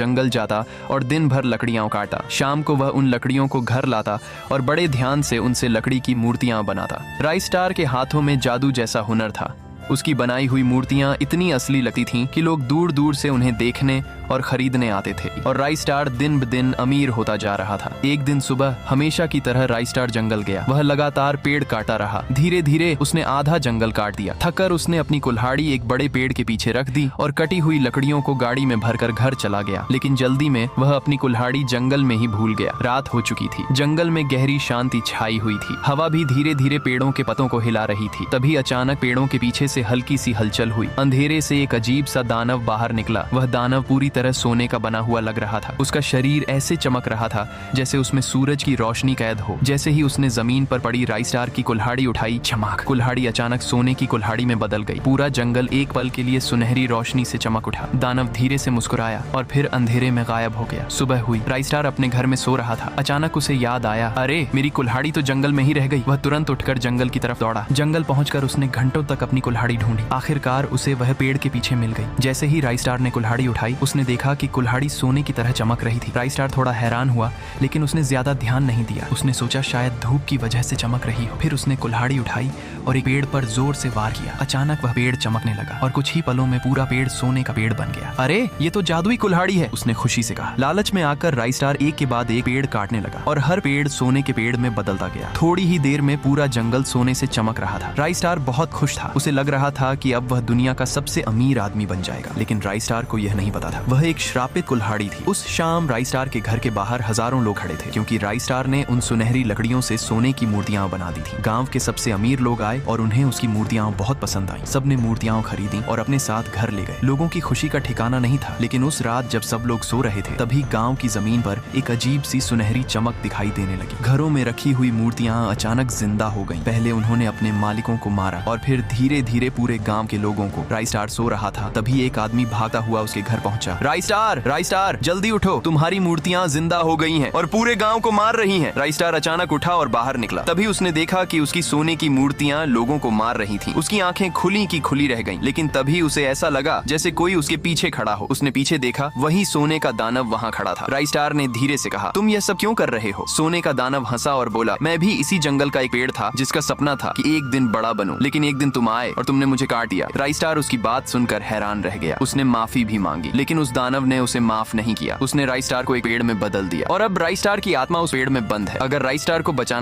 जंगल जाता और दिन भर लकड़ियां काटता। शाम को वह उन लकड़ियों को घर लाता और बड़े ध्यान से उनसे लकड़ी की मूर्तियां बनाता। राइस्टार के हाथों में जादू जैसा हुनर था। उसकी बनाई हुई मूर्तियां इतनी असली लगती थीं कि लोग दूर दूर से उन्हें देखने और खरीदने आते थे और राइस्टार दिन ब दिन अमीर होता जा रहा था। एक दिन सुबह हमेशा की तरह राइस्टार जंगल गया। वह लगातार पेड़ काटा रहा। धीरे धीरे उसने आधा जंगल काट दिया। थककर उसने अपनी कुल्हाड़ी एक बड़े पेड़ के पीछे रख दी और कटी हुई लकड़ियों को गाड़ी में भरकर घर चला गया। लेकिन जल्दी में वह अपनी कुल्हाड़ी जंगल में ही भूल गया। रात हो चुकी थी। जंगल में गहरी शांति छाई हुई थी। हवा भी धीरे धीरे पेड़ों के पत्तों को हिला रही थी। तभी अचानक पेड़ों के पीछे से हल्की सी हलचल हुई। अंधेरे से एक अजीब सा दानव बाहर निकला। वह दानव पूरी तरह सोने का बना हुआ लग रहा था। उसका शरीर ऐसे चमक रहा था जैसे उसमें सूरज की रोशनी कैद हो। जैसे ही उसने जमीन पर पड़ी राइस्टार की कुल्हाड़ी उठाई, चमक, कुल्हाड़ी अचानक सोने की कुल्हाड़ी में बदल गई। पूरा जंगल एक पल के लिए सुनहरी रोशनी से चमक उठा। दानव धीरे से मुस्कुराया और फिर अंधेरे में गायब हो गया। सुबह हुई। राइस्टार अपने घर में सो रहा था। अचानक उसे याद आया, अरे मेरी कुल्हाड़ी तो जंगल में ही रह गई। वह तुरंत उठकर जंगल की तरफ दौड़ा। जंगल पहुंचकर उसने घंटों तक अपनी कुल्हाड़ी ढूंढी। आखिरकार उसे वह पेड़ के पीछे मिल गई। जैसे ही राइस्टार ने कुल्हाड़ी उठाई, उसने देखा कि कुल्हाड़ी सोने की तरह चमक रही थी। राइस्टार थोड़ा हैरान हुआ, लेकिन उसने ज्यादा ध्यान नहीं दिया। उसने सोचा शायद धूप की वजह से चमक रही हो। फिर उसने कुल्हाड़ी उठाई और एक पेड़ पर जोर से वार किया। अचानक वह पेड़ चमकने लगा और कुछ ही पलों में पूरा पेड़ सोने का पेड़ बन गया। अरे ये तो जादुई कुल्हाड़ी है, उसने खुशी से कहा। लालच में आकर राइस्टार एक के बाद एक पेड़ काटने लगा और हर पेड़ सोने के पेड़ में बदलता गया। थोड़ी ही देर में पूरा जंगल सोने से चमक रहा था। राइस्टार बहुत खुश था। उसे लग रहा था कि अब वह दुनिया का सबसे अमीर आदमी बन जाएगा। लेकिन राइस्टार को यह नहीं पता था, वह एक श्रापित कुल्हाड़ी थी। उस शाम राइस्टार के घर के बाहर हजारों लोग खड़े थे, क्योंकि राइस्टार ने उन सुनहरी लकड़ियों से सोने की मूर्तियां बना दी थी। गांव के सबसे अमीर लोग आए और उन्हें उसकी मूर्तियां बहुत पसंद आई। सबने मूर्तियां खरीदी और अपने साथ घर ले गए। लोगों की खुशी का ठिकाना नहीं था। लेकिन उस रात जब सब लोग सो रहे थे, तभी गांव की जमीन पर एक अजीब सी सुनहरी चमक दिखाई देने लगी। घरों में रखी हुई मूर्तियां अचानक जिंदा हो गईं। पहले उन्होंने अपने मालिकों को मारा और फिर धीरे धीरे पूरे गांव के लोगों को। राइस्टार सो रहा था, तभी एक आदमी भागता हुआ उसके घर पहुंचा। राइस्टार, राइस्टार, जल्दी उठो, तुम्हारी मूर्तियां जिंदा हो गई हैं और पूरे गांव को मार रही हैं। राइस्टार अचानक उठा और बाहर निकला। तभी उसने देखा कि उसकी सोने की मूर्तियां लोगों को मार रही थीं। उसकी आंखें खुली की खुली रह गईं, लेकिन तभी उसे ऐसा लगा जैसे कोई उसके पीछे खड़ा हो। उसने पीछे देखा, वही सोने का दानव वहां खड़ा था। राइस्टार ने धीरे से कहा, तुम यह सब क्यों कर रहे हो? सोने का दानव हंसा और बोला, मैं भी इसी जंगल का एक पेड़ था जिसका सपना था कि एक दिन बड़ा बनूं, लेकिन एक दिन तुम आए और तुमने मुझे काट दिया। राइस्टार उसकी बात सुनकर हैरान रह गया। उसने माफी भी मांगी, लेकिन उस दानव ने उसे माफ नहीं किया। उसने राइस्टार को एक पेड़ में बदल दिया और अब राइस्टार की आत्मा उस पेड़ में बंद है। अगर राइस्टार को बचाना